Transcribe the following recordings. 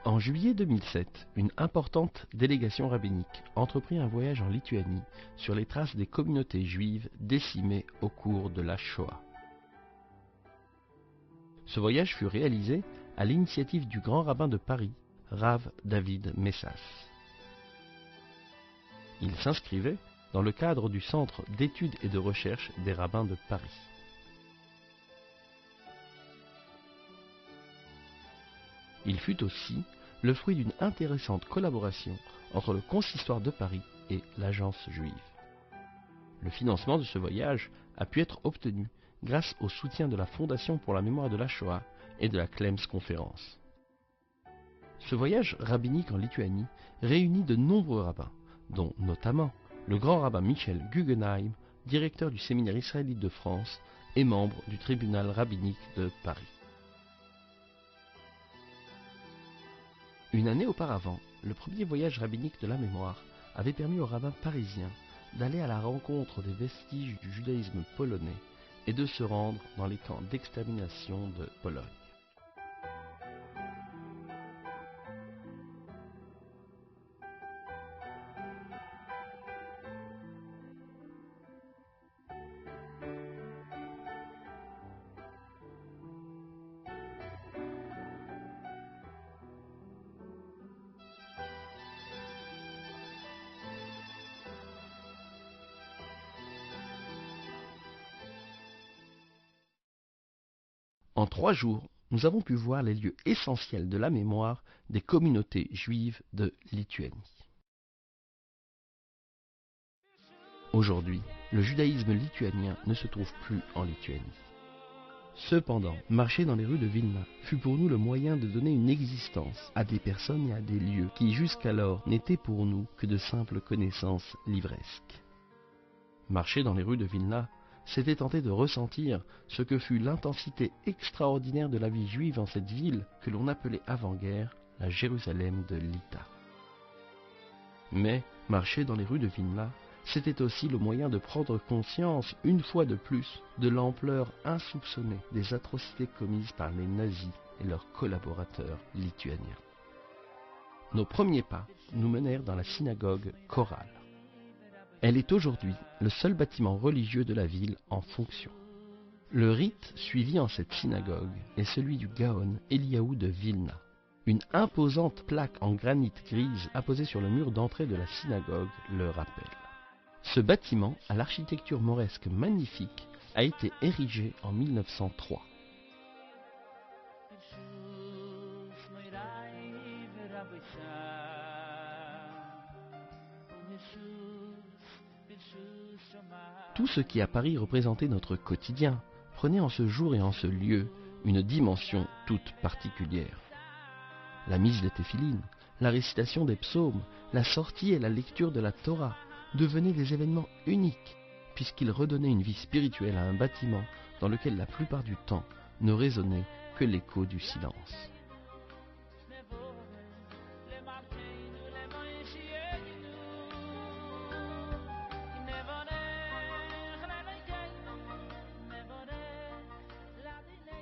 En juillet 2007, une importante délégation rabbinique entreprit un voyage en Lituanie sur les traces des communautés juives décimées au cours de la Shoah. Ce voyage fut réalisé à l'initiative du grand rabbin de Paris, Rav David Messas. Il s'inscrivait dans le cadre du Centre d'études et de recherche des rabbins de Paris. Il fut aussi le fruit d'une intéressante collaboration entre le Consistoire de Paris et l'Agence juive. Le financement de ce voyage a pu être obtenu grâce au soutien de la Fondation pour la mémoire de la Shoah et de la Clems Conférence. Ce voyage rabbinique en Lituanie réunit de nombreux rabbins, dont notamment le grand rabbin Michel Guggenheim, directeur du séminaire israélite de France et membre du tribunal rabbinique de Paris. Une année auparavant, le premier voyage rabbinique de la mémoire avait permis aux rabbins parisiens d'aller à la rencontre des vestiges du judaïsme polonais et de se rendre dans les camps d'extermination de Pologne. En 3 jours, nous avons pu voir les lieux essentiels de la mémoire des communautés juives de Lituanie. Aujourd'hui, le judaïsme lituanien ne se trouve plus en Lituanie. Cependant, marcher dans les rues de Vilna fut pour nous le moyen de donner une existence à des personnes et à des lieux qui jusqu'alors n'étaient pour nous que de simples connaissances livresques. Marcher dans les rues de Vilna, c'était tenter de ressentir ce que fut l'intensité extraordinaire de la vie juive en cette ville que l'on appelait avant-guerre la Jérusalem de l'Ita. Mais marcher dans les rues de Vilna, c'était aussi le moyen de prendre conscience, une fois de plus, de l'ampleur insoupçonnée des atrocités commises par les nazis et leurs collaborateurs lituaniens. Nos premiers pas nous menèrent dans la synagogue chorale. Elle est aujourd'hui le seul bâtiment religieux de la ville en fonction. Le rite suivi en cette synagogue est celui du Gaon Eliaou de Vilna. Une imposante plaque en granit grise apposée sur le mur d'entrée de la synagogue le rappelle. Ce bâtiment, à l'architecture mauresque magnifique, a été érigé en 1903. Tout ce qui à Paris représentait notre quotidien prenait en ce jour et en ce lieu une dimension toute particulière. La mise des téphilines, la récitation des psaumes, la sortie et la lecture de la Torah devenaient des événements uniques, puisqu'ils redonnaient une vie spirituelle à un bâtiment dans lequel la plupart du temps ne résonnait que l'écho du silence.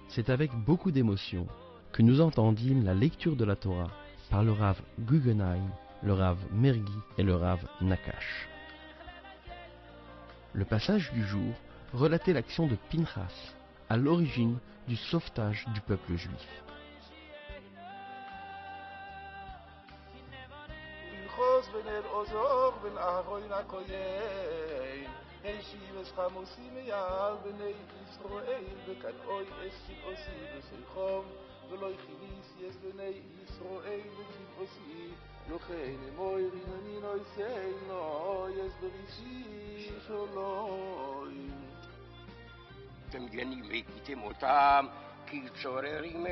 C'est avec beaucoup d'émotion que nous entendîmes la lecture de la Torah par le Rav Guggenheim, le Rav Mergui et le Rav Nakash. Le passage du jour relatait l'action de Pinchas, à l'origine du sauvetage du peuple juif. אתם גנים והכיתם אותם כי צוררים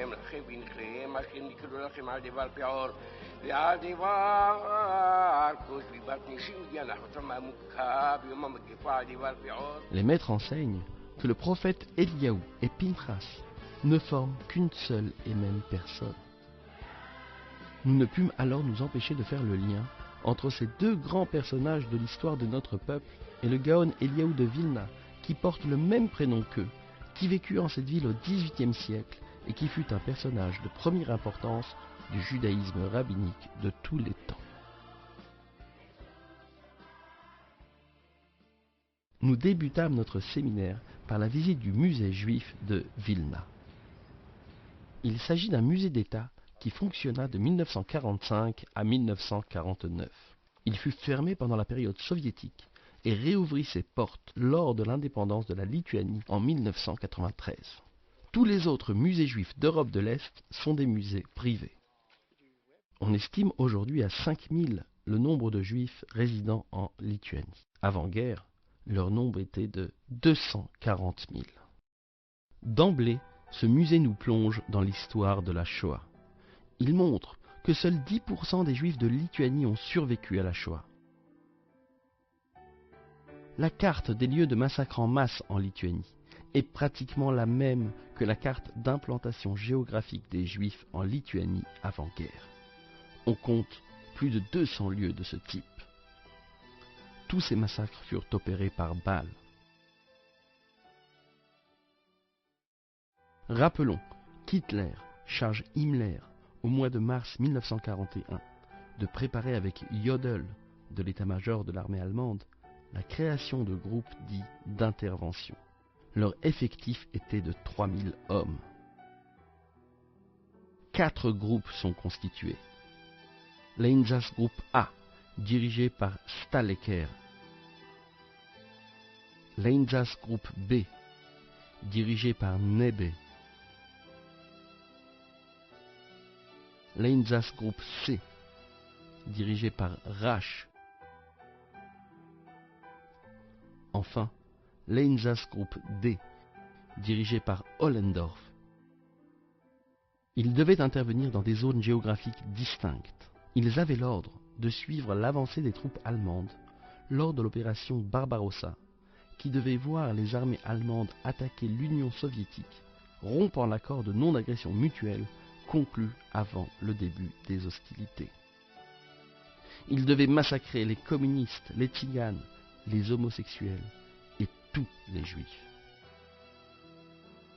הם לכם בנכם אשר נקראו לכם על דבר פעור ועל דבר כוס ליבת נשים ינחו אותם המוכה ביום המגפה על דבר פעור. Les maîtres enseignent que le prophète Eliaou et Pinchas ne forment qu'une seule et même personne. Nous ne pûmes alors nous empêcher de faire le lien entre ces deux grands personnages de l'histoire de notre peuple et le Gaon Eliaou de Vilna, qui porte le même prénom qu'eux, qui vécut en cette ville au XVIIIe siècle et qui fut un personnage de première importance du judaïsme rabbinique de tous les temps. Nous débutâmes notre séminaire par la visite du musée juif de Vilna. Il s'agit d'un musée d'État qui fonctionna de 1945 à 1949. Il fut fermé pendant la période soviétique et réouvrit ses portes lors de l'indépendance de la Lituanie en 1993. Tous les autres musées juifs d'Europe de l'Est sont des musées privés. On estime aujourd'hui à 5000 le nombre de juifs résidant en Lituanie. Avant-guerre, leur nombre était de 240 000. D'emblée, ce musée nous plonge dans l'histoire de la Shoah. Il montre que seuls 10% des Juifs de Lituanie ont survécu à la Shoah. La carte des lieux de massacre en masse en Lituanie est pratiquement la même que la carte d'implantation géographique des Juifs en Lituanie avant-guerre. On compte plus de 200 lieux de ce type. Tous ces massacres furent opérés par balles. Rappelons qu'Hitler charge Himmler au mois de mars 1941 de préparer avec Jodl de l'état-major de l'armée allemande la création de groupes dits d'intervention. Leur effectif était de 3000 hommes. 4 groupes sont constitués. L'Einsatzgruppe A, dirigé par Stahlecker. L'Einsatzgruppe B, dirigé par Nebe. L'Einsatzgruppe C, dirigé par Rasch. Enfin, l'Einsatzgruppe D, dirigé par Ollendorf. Ils devaient intervenir dans des zones géographiques distinctes. Ils avaient l'ordre de suivre l'avancée des troupes allemandes lors de l'opération Barbarossa, qui devait voir les armées allemandes attaquer l'Union soviétique, rompant l'accord de non-agression mutuelle conclu avant le début des hostilités. Ils devaient massacrer les communistes, les tziganes, les homosexuels et tous les juifs.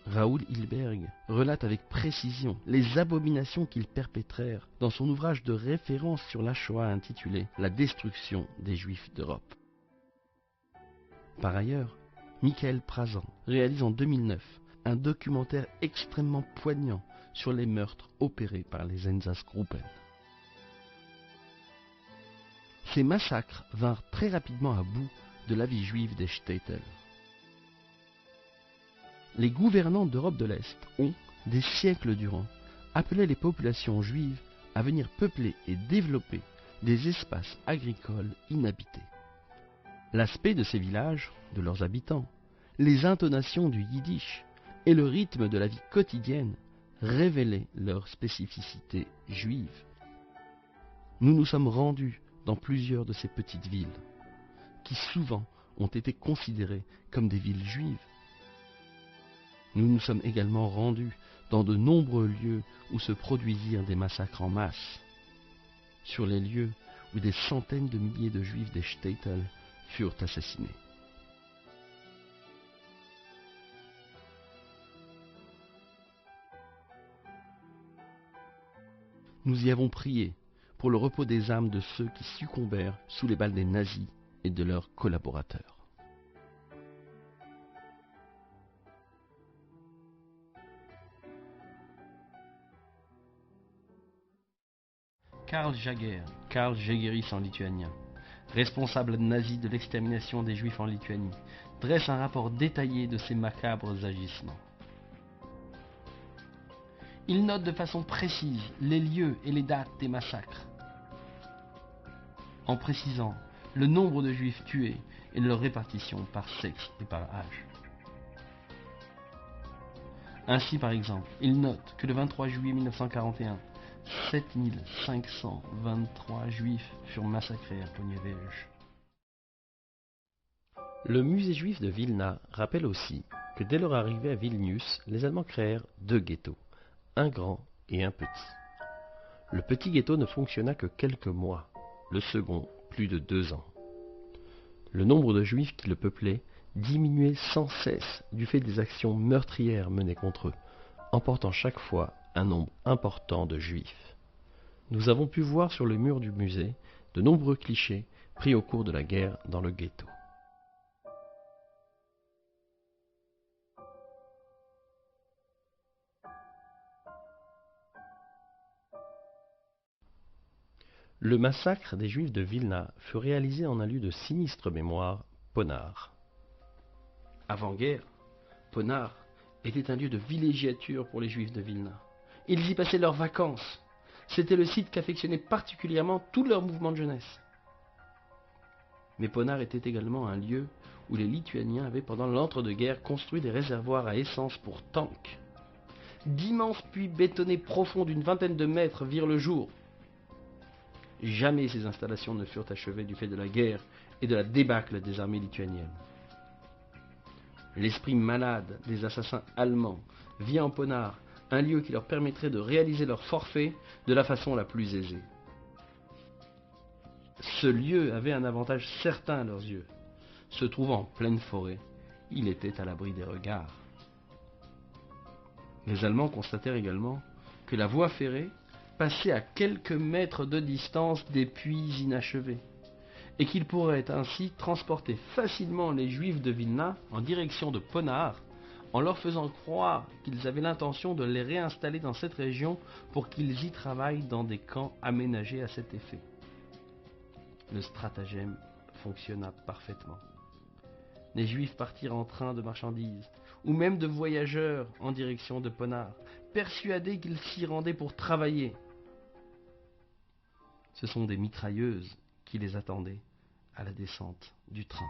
Raoul Hilberg relate avec précision les abominations qu'ils perpétrèrent dans son ouvrage de référence sur la Shoah intitulé « La destruction des Juifs d'Europe ». Par ailleurs, Michael Prazan réalise en 2009 un documentaire extrêmement poignant sur les meurtres opérés par les Einsatzgruppen. Ces massacres vinrent très rapidement à bout de la vie juive des shtetl. Les gouvernants d'Europe de l'Est ont, des siècles durant, appelé les populations juives à venir peupler et développer des espaces agricoles inhabités. L'aspect de ces villages, de leurs habitants, les intonations du yiddish et le rythme de la vie quotidienne révélaient leur spécificité juive. Nous nous sommes rendus dans plusieurs de ces petites villes, qui souvent ont été considérées comme des villes juives. Nous nous sommes également rendus dans de nombreux lieux où se produisirent des massacres en masse, sur les lieux où des centaines de milliers de juifs des shtetl furent assassinés. Nous y avons prié pour le repos des âmes de ceux qui succombèrent sous les balles des nazis et de leurs collaborateurs. Karl Jageris en lituanien, responsable nazi de l'extermination des Juifs en Lituanie, dresse un rapport détaillé de ces macabres agissements. Il note de façon précise les lieux et les dates des massacres, en précisant le nombre de Juifs tués et leur répartition par sexe et par âge. Ainsi, par exemple, il note que le 23 juillet 1941, 7523 Juifs furent massacrés à Pognevež. Le musée juif de Vilna rappelle aussi que dès leur arrivée à Vilnius, les Allemands créèrent 2 ghettos, un grand et un petit. Le petit ghetto ne fonctionna que quelques mois, le second plus de 2 ans. Le nombre de Juifs qui le peuplaient diminuait sans cesse du fait des actions meurtrières menées contre eux, emportant chaque fois un nombre important de Juifs. Nous avons pu voir sur le mur du musée de nombreux clichés pris au cours de la guerre dans le ghetto. Le massacre des Juifs de Vilna fut réalisé en un lieu de sinistre mémoire, Ponar. Avant-guerre, Ponar était un lieu de villégiature pour les Juifs de Vilna. Ils y passaient leurs vacances. C'était le site qu'affectionnait particulièrement tous leurs mouvements de jeunesse. Mais Ponar était également un lieu où les Lituaniens avaient pendant l'entre-deux-guerres construit des réservoirs à essence pour tanks. D'immenses puits bétonnés profonds d'une vingtaine de mètres virent le jour. Jamais ces installations ne furent achevées du fait de la guerre et de la débâcle des armées lituaniennes. L'esprit malade des assassins allemands vit en Ponar un lieu qui leur permettrait de réaliser leur forfait de la façon la plus aisée. Ce lieu avait un avantage certain à leurs yeux. Se trouvant en pleine forêt, il était à l'abri des regards. Les Allemands constatèrent également que la voie ferrée passait à quelques mètres de distance des puits inachevés, et qu'ils pourraient ainsi transporter facilement les Juifs de Vilna en direction de Ponar, en leur faisant croire qu'ils avaient l'intention de les réinstaller dans cette région pour qu'ils y travaillent dans des camps aménagés à cet effet. Le stratagème fonctionna parfaitement. Les Juifs partirent en train de marchandises, ou même de voyageurs en direction de Ponar, persuadés qu'ils s'y rendaient pour travailler. Ce sont des mitrailleuses qui les attendaient à la descente du train.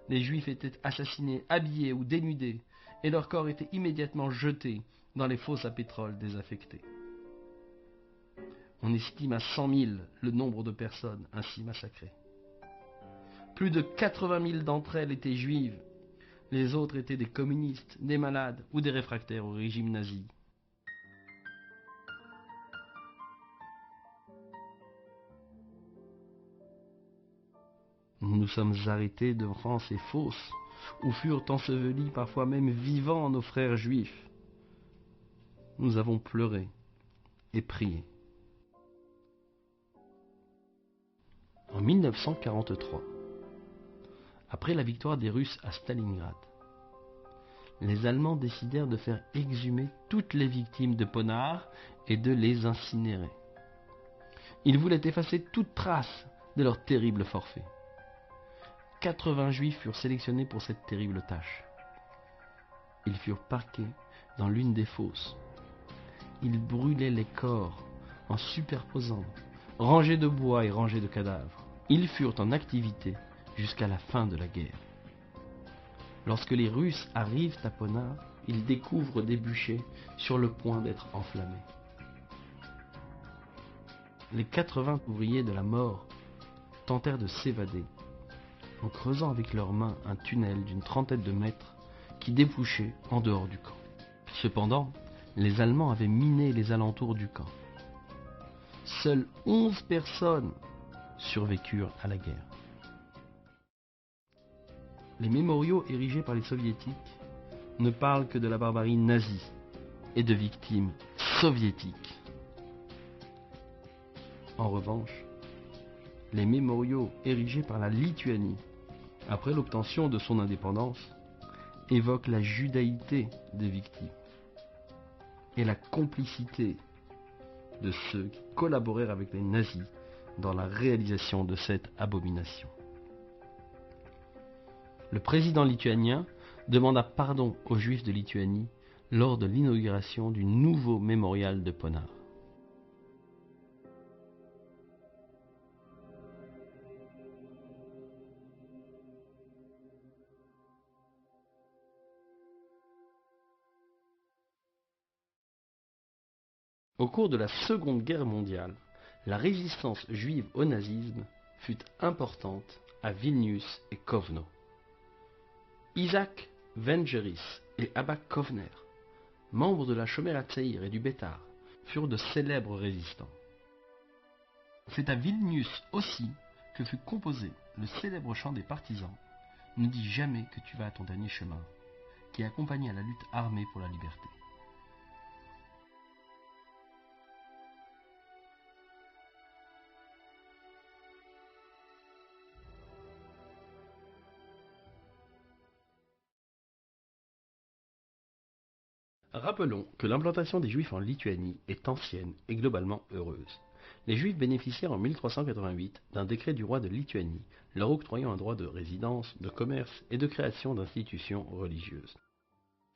Les Juifs étaient assassinés, habillés ou dénudés, et leurs corps étaient immédiatement jetés dans les fosses à pétrole désaffectées. On estime à 100 000 le nombre de personnes ainsi massacrées. Plus de 80 000 d'entre elles étaient juives, les autres étaient des communistes, des malades ou des réfractaires au régime nazi. Nous sommes arrêtés devant ces fosses, où furent ensevelis parfois même vivants nos frères juifs. Nous avons pleuré et prié. En 1943, après la victoire des Russes à Stalingrad, les Allemands décidèrent de faire exhumer toutes les victimes de Ponar et de les incinérer. Ils voulaient effacer toute trace de leur terrible forfait. 80 Juifs furent sélectionnés pour cette terrible tâche. Ils furent parqués dans l'une des fosses. Ils brûlaient les corps en superposant rangées de bois et rangées de cadavres. Ils furent en activité jusqu'à la fin de la guerre. Lorsque les Russes arrivent à Ponar, ils découvrent des bûchers sur le point d'être enflammés. Les 80 ouvriers de la mort tentèrent de s'évader en creusant avec leurs mains un tunnel d'une trentaine de mètres qui débouchait en dehors du camp. Cependant, les Allemands avaient miné les alentours du camp. Seules 11 personnes survécurent à la guerre. Les mémoriaux érigés par les Soviétiques ne parlent que de la barbarie nazie et de victimes soviétiques. En revanche, les mémoriaux érigés par la Lituanie après l'obtention de son indépendance évoquent la judaïté des victimes et la complicité de ceux qui collaborèrent avec les nazis dans la réalisation de cette abomination. Le président lituanien demanda pardon aux Juifs de Lituanie lors de l'inauguration du nouveau mémorial de Ponar. Au cours de la Seconde Guerre mondiale, la résistance juive au nazisme fut importante à Vilnius et Kovno. Isaac Vengeris et Abba Kovner, membres de la Shomer HaTzaïr et du Bétar, furent de célèbres résistants. C'est à Vilnius aussi que fut composé le célèbre chant des partisans « Ne dis jamais que tu vas à ton dernier chemin » qui accompagnait la lutte armée pour la liberté. Rappelons que l'implantation des Juifs en Lituanie est ancienne et globalement heureuse. Les Juifs bénéficièrent en 1388 d'un décret du roi de Lituanie, leur octroyant un droit de résidence, de commerce et de création d'institutions religieuses.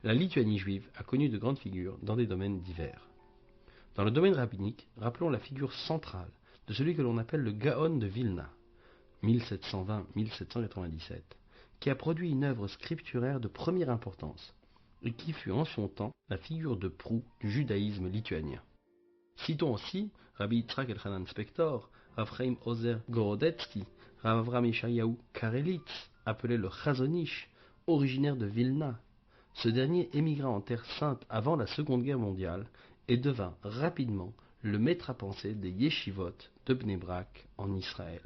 La Lituanie juive a connu de grandes figures dans des domaines divers. Dans le domaine rabbinique, rappelons la figure centrale de celui que l'on appelle le Gaon de Vilna, 1720-1797, qui a produit une œuvre scripturaire de première importance, et qui fut en son temps la figure de proue du judaïsme lituanien. Citons aussi Rabbi Yitzhak Elchanan Spektor, Rav Chaim Ozer Gorodetsky, Rav Avram Yeshayahu Karelitz, appelé le Chazonish, originaire de Vilna. Ce dernier émigra en Terre Sainte avant la Seconde Guerre mondiale et devint rapidement le maître à penser des yeshivot de Bnei Brak en Israël.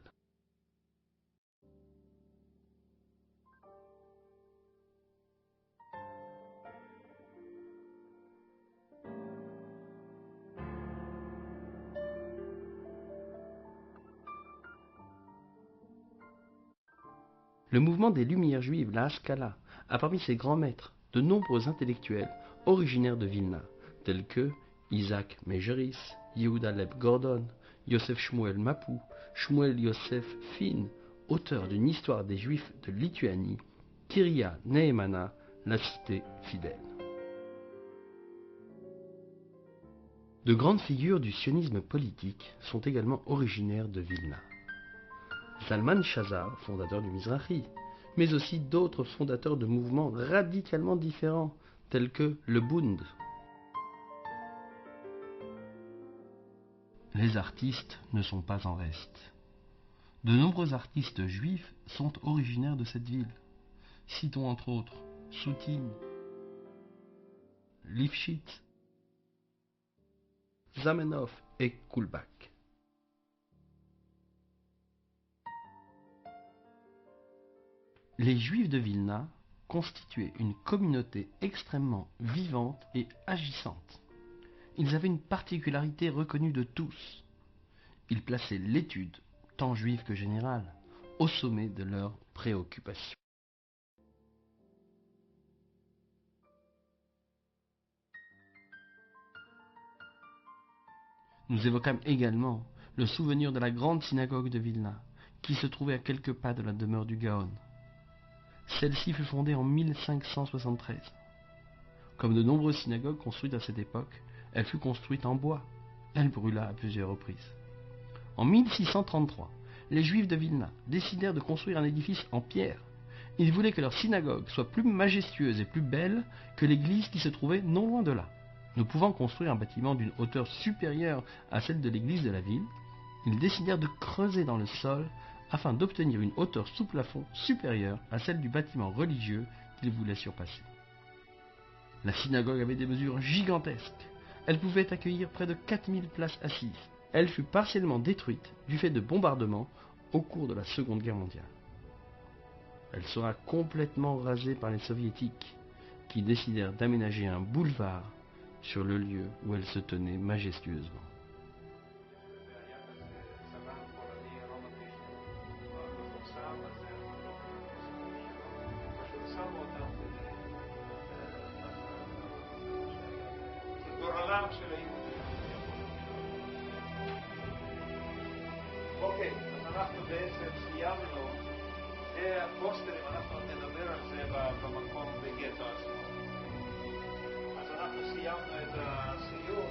Le mouvement des Lumières juives, la Haskalah, a parmi ses grands maîtres de nombreux intellectuels originaires de Vilna, tels que Isaac Mejeris, Yehuda Leib Gordon, Yosef Shmuel Mapou, Shmuel Yosef Fin, auteur d'une histoire des Juifs de Lituanie, Kiria Nehemana, la cité fidèle. De grandes figures du sionisme politique sont également originaires de Vilna. Zalman Shazar, fondateur du Mizrahi, mais aussi d'autres fondateurs de mouvements radicalement différents, tels que le Bund. Les artistes ne sont pas en reste. De nombreux artistes juifs sont originaires de cette ville. Citons entre autres Soutine, Lifshitz, Zamenhof et Kulbach. Les Juifs de Vilna constituaient une communauté extrêmement vivante et agissante. Ils avaient une particularité reconnue de tous. Ils plaçaient l'étude, tant juive que générale, au sommet de leurs préoccupations. Nous évoquâmes également le souvenir de la grande synagogue de Vilna, qui se trouvait à quelques pas de la demeure du Gaon. Celle-ci fut fondée en 1573. Comme de nombreuses synagogues construites à cette époque, elle fut construite en bois. Elle brûla à plusieurs reprises. En 1633, les Juifs de Vilna décidèrent de construire un édifice en pierre. Ils voulaient que leur synagogue soit plus majestueuse et plus belle que l'église qui se trouvait non loin de là. Ne pouvant construire un bâtiment d'une hauteur supérieure à celle de l'église de la ville, ils décidèrent de creuser dans le sol afin d'obtenir une hauteur sous plafond supérieure à celle du bâtiment religieux qu'ils voulaient surpasser. La synagogue avait des mesures gigantesques. Elle pouvait accueillir près de 4000 places assises. Elle fut partiellement détruite du fait de bombardements au cours de la Seconde Guerre mondiale. Elle sera complètement rasée par les soviétiques, qui décidèrent d'aménager un boulevard sur le lieu où elle se tenait majestueusement. אוקיי, אז אנחנו בעצם סיימנו, זה הפוסטרים, אנחנו נדבר על זה במקום בגטו עצמו. אז אנחנו סיימנו את הסיור,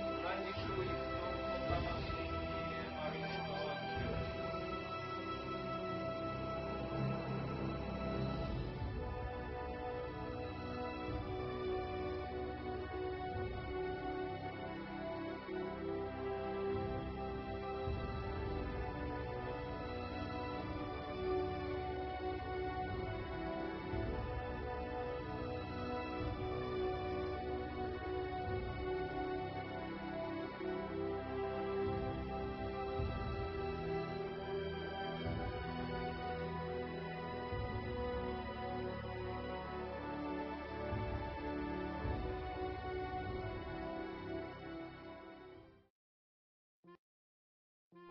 אולי מישהו יכתוב כמה סעיפים הראשונות.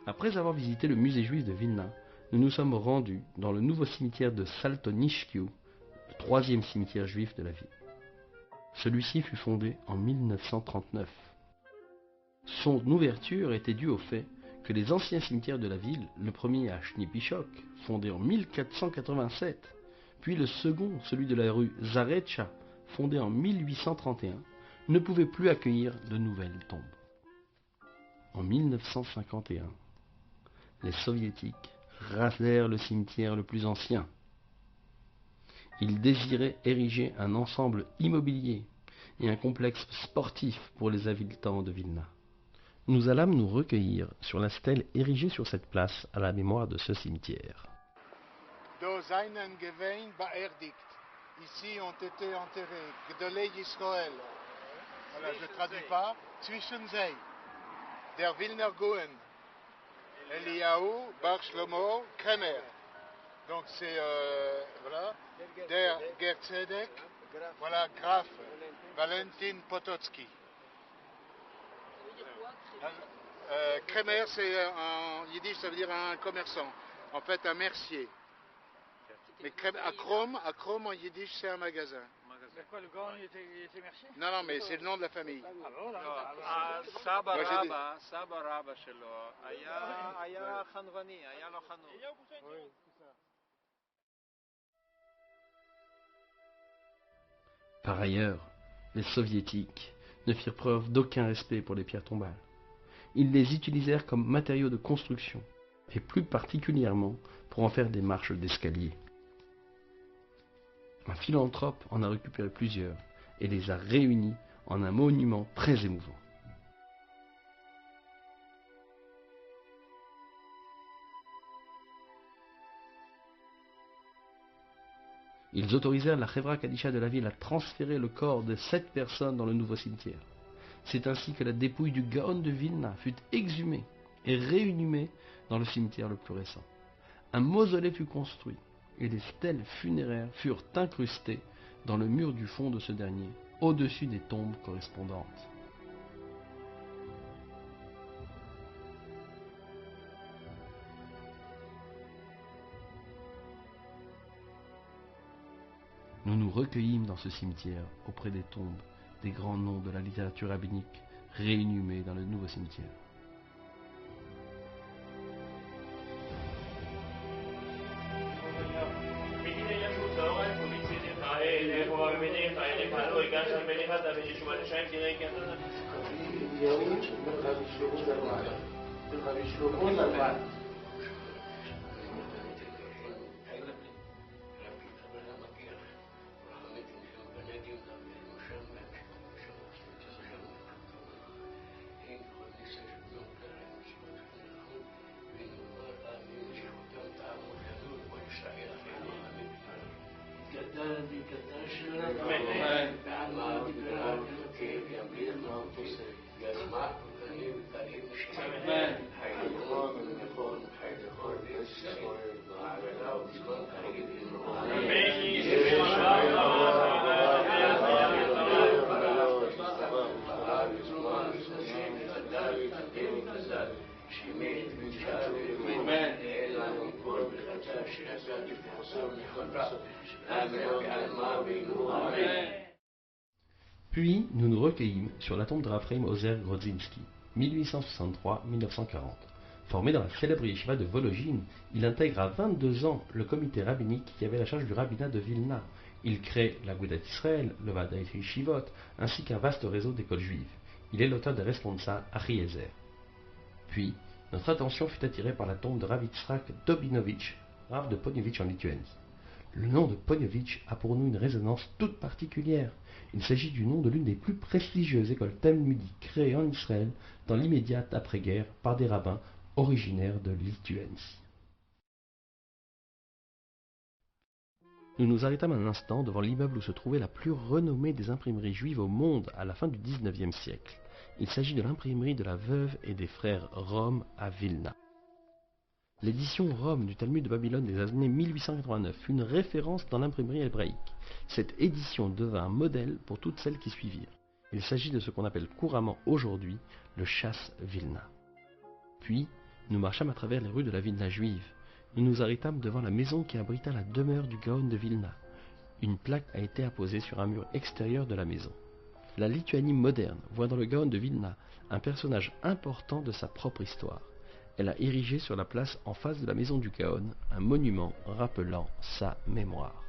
Après avoir visité le musée juif de Vilna, nous nous sommes rendus dans le nouveau cimetière de Saltonishkiou, le troisième cimetière juif de la ville. Celui-ci fut fondé en 1939. Son ouverture était due au fait que les anciens cimetières de la ville, le premier à Schnipichok, fondé en 1487, puis le second, celui de la rue Zarecha, fondé en 1831, ne pouvaient plus accueillir de nouvelles tombes. En 1951, les soviétiques rasèrent le cimetière le plus ancien. Ils désiraient ériger un ensemble immobilier et un complexe sportif pour les habitants de Vilna. Nous allâmes nous recueillir sur la stèle érigée sur cette place à la mémoire de ce cimetière. Do seinen Gewein beerdigt. Ici ont été enterrés Gdolei Yisrael. Voilà, je ne traduis pas. Zwischen sie, der Wilner Goen, Eliyahu Bar Shlomo Kremer. Donc c'est voilà, der Gerzedek, voilà, Graf Valentin Potocki. Kremer, c'est en yiddish, ça veut dire un commerçant, en fait un mercier. Mais Akrom en yiddish, c'est un magasin. C'est quoi, le grand, il était mercier? Non, mais c'est le nom de la famille. Ah bon, là, סבא רבא שלו היה חנווני, היה לו חנות. Par ailleurs, les soviétiques ne firent preuve d'aucun respect pour les pierres tombales. Ils les utilisèrent comme matériaux de construction, et plus particulièrement pour en faire des marches d'escalier. Un philanthrope en a récupéré plusieurs et les a réunis en un monument très émouvant. Ils autorisèrent la Chevra Kadisha de la ville à transférer le corps de 7 personnes dans le nouveau cimetière. C'est ainsi que la dépouille du Gaon de Vilna fut exhumée et réinhumée dans le cimetière le plus récent. Un mausolée fut construit et des stèles funéraires furent incrustées dans le mur du fond de ce dernier, au-dessus des tombes correspondantes. Nous nous recueillîmes dans ce cimetière auprès des tombes des grands noms de la littérature rabbinique réinhumés dans le nouveau cimetière. Puis, nous nous recueillîmes sur la tombe de Raphaël Ozer Grodzinski, 1863-1940. Formé dans la célèbre yeshiva de Volojine, il intègre à 22 ans le comité rabbinique qui avait la charge du rabbinat de Vilna. Il crée l'Agudat Israël, le Vadaï Yeshivot, ainsi qu'un vaste réseau d'écoles juives. Il est l'auteur des responsa Achiezer. Puis, notre attention fut attirée par la tombe de Rav Yitzhak Dobinovitch, Rav de Poniovitch en Lituanie. Le nom de Poniovitch a pour nous une résonance toute particulière. Il s'agit du nom de l'une des plus prestigieuses écoles talmudiques créées en Israël dans l'immédiate après-guerre par des rabbins originaires de Lituanie. Nous nous arrêtâmes un instant devant l'immeuble où se trouvait la plus renommée des imprimeries juives au monde à la fin du XIXe siècle. Il s'agit de l'imprimerie de la veuve et des frères Rome à Vilna. L'édition Rome du Talmud de Babylone des années 1889 fut une référence dans l'imprimerie hébraïque. Cette édition devint un modèle pour toutes celles qui suivirent. Il s'agit de ce qu'on appelle couramment aujourd'hui le Chasse Vilna. Puis, nous marchâmes à travers les rues de la Vilna juive. Nous nous arrêtâmes devant la maison qui abrita la demeure du Gaon de Vilna. Une plaque a été apposée sur un mur extérieur de la maison. la Lituanie moderne voit dans le Gaon de Vilna un personnage important de sa propre histoire. Elle a érigé sur la place en face de la maison du Gaon un monument rappelant sa mémoire.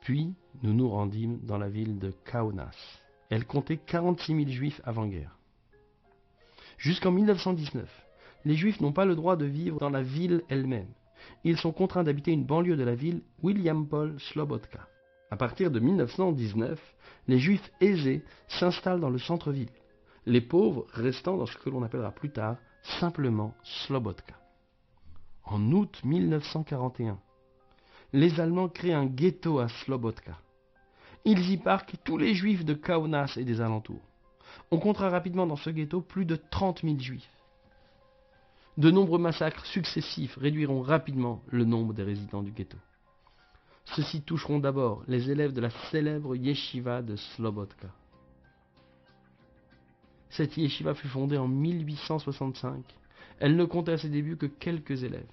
Puis, nous nous rendîmes dans la ville de Kaunas. Elle comptait 46 000 juifs avant-guerre. Jusqu'en 1919, les juifs n'ont pas le droit de vivre dans la ville elle-même. Ils sont contraints d'habiter une banlieue de la ville, Williampol Slobodka. À partir de 1919, les juifs aisés s'installent dans le centre-ville, les pauvres restant dans ce que l'on appellera plus tard simplement Slobodka. En août 1941, les Allemands créent un ghetto à Slobodka. Ils y parquent tous les juifs de Kaunas et des alentours. On comptera rapidement dans ce ghetto plus de 30 000 juifs. De nombreux massacres successifs réduiront rapidement le nombre des résidents du ghetto. Ceux-ci toucheront d'abord les élèves de la célèbre yeshiva de Slobodka. Cette yeshiva fut fondée en 1865. Elle ne comptait à ses débuts que quelques élèves.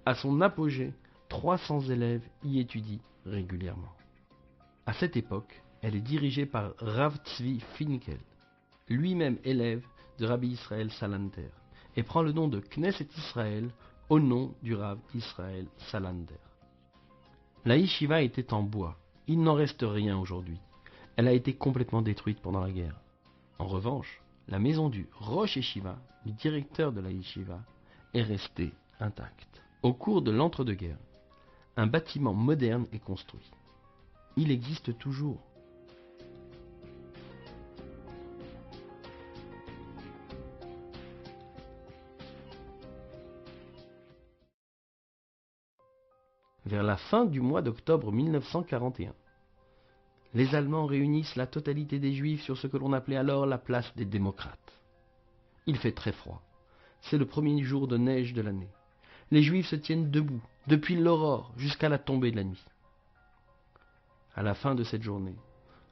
À son apogée, 300 élèves y étudient régulièrement. À cette époque, elle est dirigée par Rav Tzvi Finkel, lui-même élève de Rabbi Israël Salanter, et prend le nom de Knesset Israël au nom du Rav Israël Salanter. La yeshiva était en bois. Il n'en reste rien aujourd'hui. Elle a été complètement détruite pendant la guerre. En revanche, la maison du Rosh Yeshiva, du directeur de la yeshiva, est restée intacte. Au cours de l'entre-deux-guerres, un bâtiment moderne est construit. Il existe toujours. Vers la fin du mois d'octobre 1941, les Allemands réunissent la totalité des Juifs sur ce que l'on appelait alors la place des démocrates. Il fait très froid. C'est le premier jour de neige de l'année. Les Juifs se tiennent debout, depuis l'aurore jusqu'à la tombée de la nuit. À la fin de cette journée,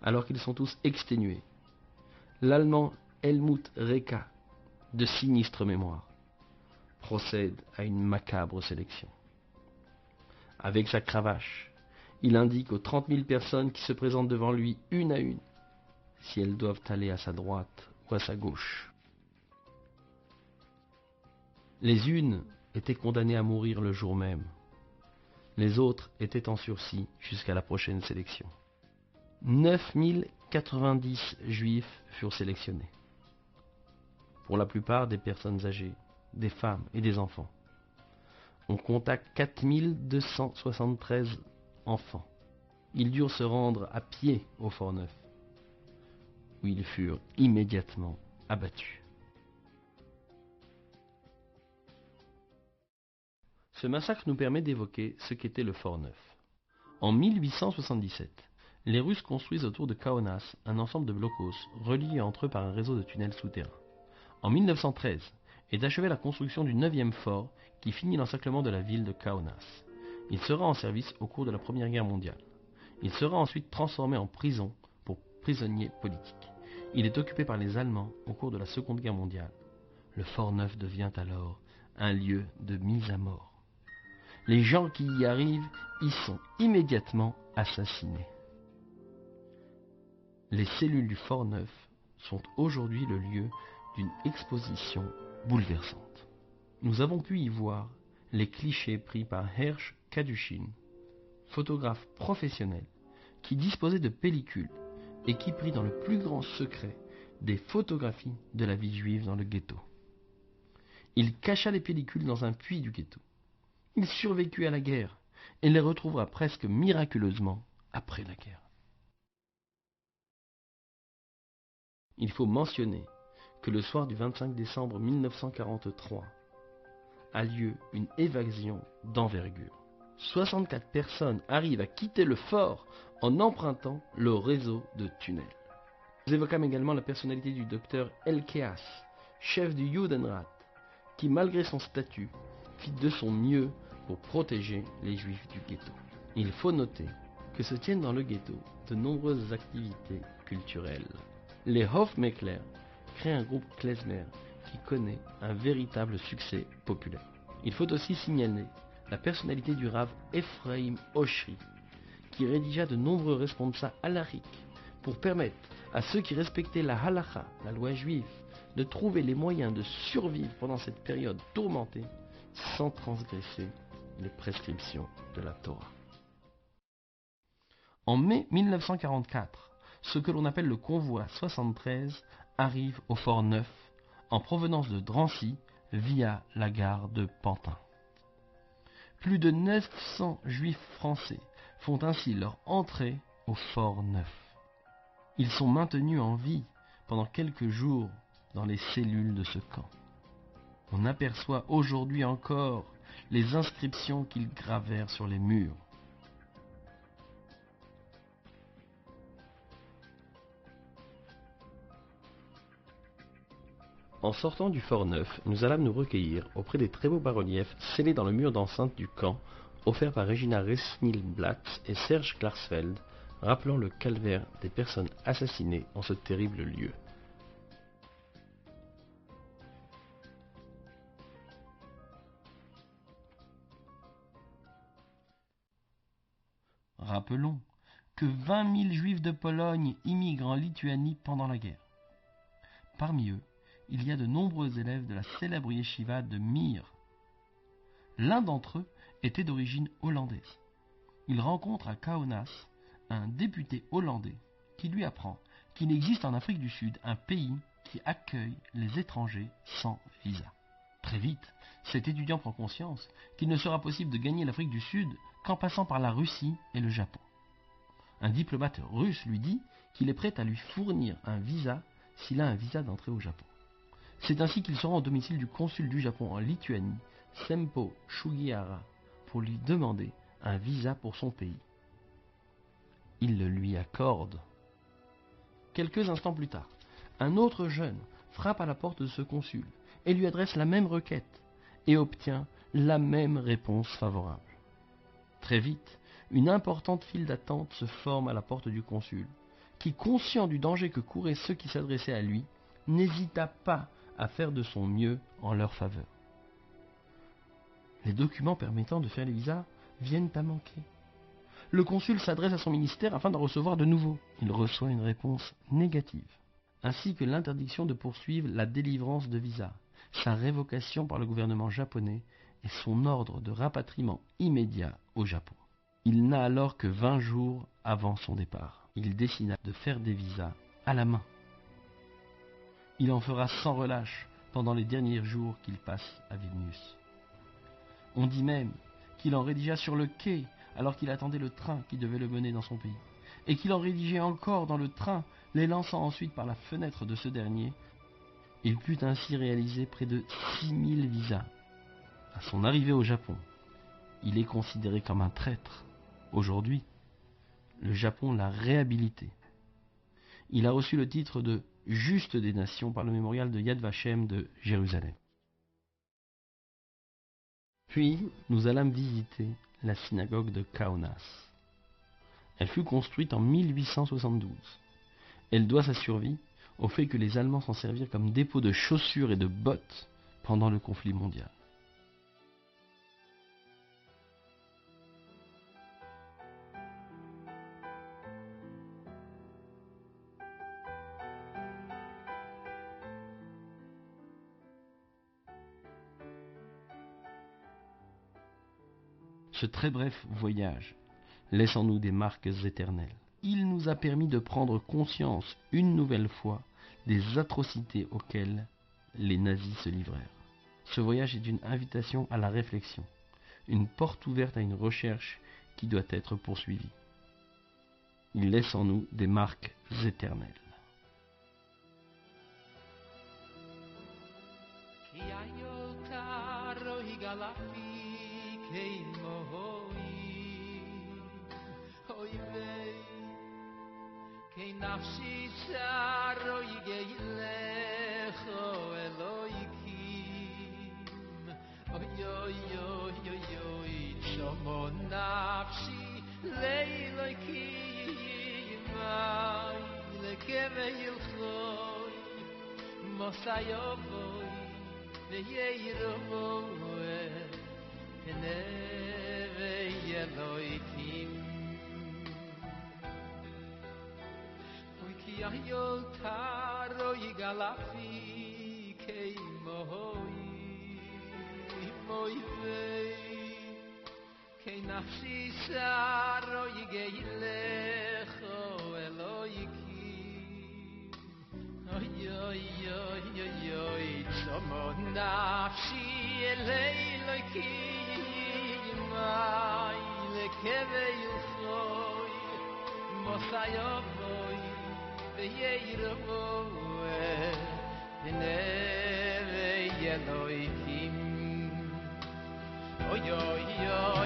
alors qu'ils sont tous exténués, l'Allemand Helmut Reka, de sinistre mémoire, procède à une macabre sélection. Avec sa cravache, il indique aux 30 000 personnes qui se présentent devant lui une à une si elles doivent aller à sa droite ou à sa gauche. Les unes étaient condamnées à mourir le jour même. Les autres étaient en sursis jusqu'à la prochaine sélection. 9 090 juifs furent sélectionnés. Pour la plupart des personnes âgées, des femmes et des enfants. On compta 4 273 enfants. Ils durent se rendre à pied au Fort-Neuf, où ils furent immédiatement abattus. Ce massacre nous permet d'évoquer ce qu'était le Fort-Neuf. En 1877, les Russes construisent autour de Kaunas un ensemble de blocos reliés entre eux par un réseau de tunnels souterrains. En 1913 est achevée la construction du 9e fort qui finit l'encerclement de la ville de Kaunas. Il sera en service au cours de la Première Guerre mondiale. Il sera ensuite transformé en prison pour prisonniers politiques. Il est occupé par les Allemands au cours de la Seconde Guerre mondiale. Le Fort-Neuf devient alors un lieu de mise à mort. Les gens qui y arrivent y sont immédiatement assassinés. Les cellules du Fort-Neuf sont aujourd'hui le lieu d'une exposition bouleversante. Nous avons pu y voir les clichés pris par Hersch Kadushin, photographe professionnel qui disposait de pellicules et qui prit dans le plus grand secret des photographies de la vie juive dans le ghetto. Il cacha les pellicules dans un puits du ghetto. Il survécut à la guerre et les retrouvera presque miraculeusement après la guerre. Il faut mentionner que le soir du 25 décembre 1943 a lieu une évasion d'envergure. 64 personnes arrivent à quitter le fort en empruntant le réseau de tunnels. Nous évoquâmes également la personnalité du docteur Elkeas, chef du Judenrat, qui malgré son statut fit de son mieux pour protéger les juifs du ghetto. Il faut noter que se tiennent dans le ghetto de nombreuses activités culturelles. Les Hofmeckler créent un groupe klezmer qui connaît un véritable succès populaire. Il faut aussi signaler la personnalité du Rav Ephraim Oshri, qui rédigea de nombreux responsa halachiques pour permettre à ceux qui respectaient la halacha, la loi juive, de trouver les moyens de survivre pendant cette période tourmentée sans transgresser les prescriptions de la Torah. En mai 1944, ce que l'on appelle le convoi 73 arrive au Fort Neuf en provenance de Drancy via la gare de Pantin. Plus de 900 juifs français font ainsi leur entrée au Fort Neuf. Ils sont maintenus en vie pendant quelques jours dans les cellules de ce camp. On aperçoit aujourd'hui encore les inscriptions qu'ils gravèrent sur les murs. En sortant du Fort Neuf, nous allâmes nous recueillir auprès des très beaux bas-reliefs scellés dans le mur d'enceinte du camp, offerts par Regina Resnil-Blatt et Serge Klarsfeld, rappelant le calvaire des personnes assassinées en ce terrible lieu. Rappelons que 20 000 juifs de Pologne immigrent en Lituanie pendant la guerre. Parmi eux, il y a de nombreux élèves de la célèbre yeshiva de Mir. L'un d'entre eux était d'origine hollandaise. Il rencontre à Kaunas un député hollandais qui lui apprend qu'il existe en Afrique du Sud un pays qui accueille les étrangers sans visa. Très vite, cet étudiant prend conscience qu'il ne sera possible de gagner l'Afrique du Sud qu'en passant par la Russie et le Japon. Un diplomate russe lui dit qu'il est prêt à lui fournir un visa s'il a un visa d'entrée au Japon. C'est ainsi qu'il se rend au domicile du consul du Japon en Lituanie, Sempo Sugihara, pour lui demander un visa pour son pays. Il le lui accorde. Quelques instants plus tard, un autre jeune frappe à la porte de ce consul et lui adresse la même requête et obtient la même réponse favorable. Très vite, une importante file d'attente se forme à la porte du consul, qui, conscient du danger que couraient ceux qui s'adressaient à lui, n'hésita pas à faire de son mieux en leur faveur. Les documents permettant de faire les visas viennent à manquer. Le consul s'adresse à son ministère afin d'en recevoir de nouveau. Il reçoit une réponse négative, ainsi que l'interdiction de poursuivre la délivrance de visas, sa révocation par le gouvernement japonais et son ordre de rapatriement immédiat au Japon. Il n'a alors que 20 jours avant son départ. Il décida de faire des visas à la main. Il en fera sans relâche pendant les derniers jours qu'il passe à Vilnius. On dit même qu'il en rédigea sur le quai alors qu'il attendait le train qui devait le mener dans son pays, et qu'il en rédigeait encore dans le train, les lançant ensuite par la fenêtre de ce dernier. Il put ainsi réaliser près de 6000 visas. À son arrivée au Japon, il est considéré comme un traître. Aujourd'hui, le Japon l'a réhabilité. Il a reçu le titre de Juste des Nations par le mémorial de Yad Vashem de Jérusalem. Puis, nous allâmes visiter la synagogue de Kaunas. Elle fut construite en 1872. Elle doit sa survie au fait que les Allemands s'en servirent comme dépôt de chaussures et de bottes pendant le conflit mondial. Ce très bref voyage laisse en nous des marques éternelles. Il nous a permis de prendre conscience une nouvelle fois des atrocités auxquelles les nazis se livrèrent. Ce voyage est une invitation à la réflexion, une porte ouverte à une recherche qui doit être poursuivie. Il laisse en nous des marques éternelles. Ki nafshi tsaro yigelecho Eloikim Oy oy oy oy oy Shomo nafshi Leiloikim Ay lekeve yilchoy Mosayovoy Veyeirovoy Nevei Eloikim Ki ayol taro yigalafi kei moi vei kei nafsi saro yigeilecho Eloiki oy oy oy oy oy tzomo nafsi Eloiki mai lekevei uchoy mosayovoy Yeiravoe Nevei Eloikim Oy oy oy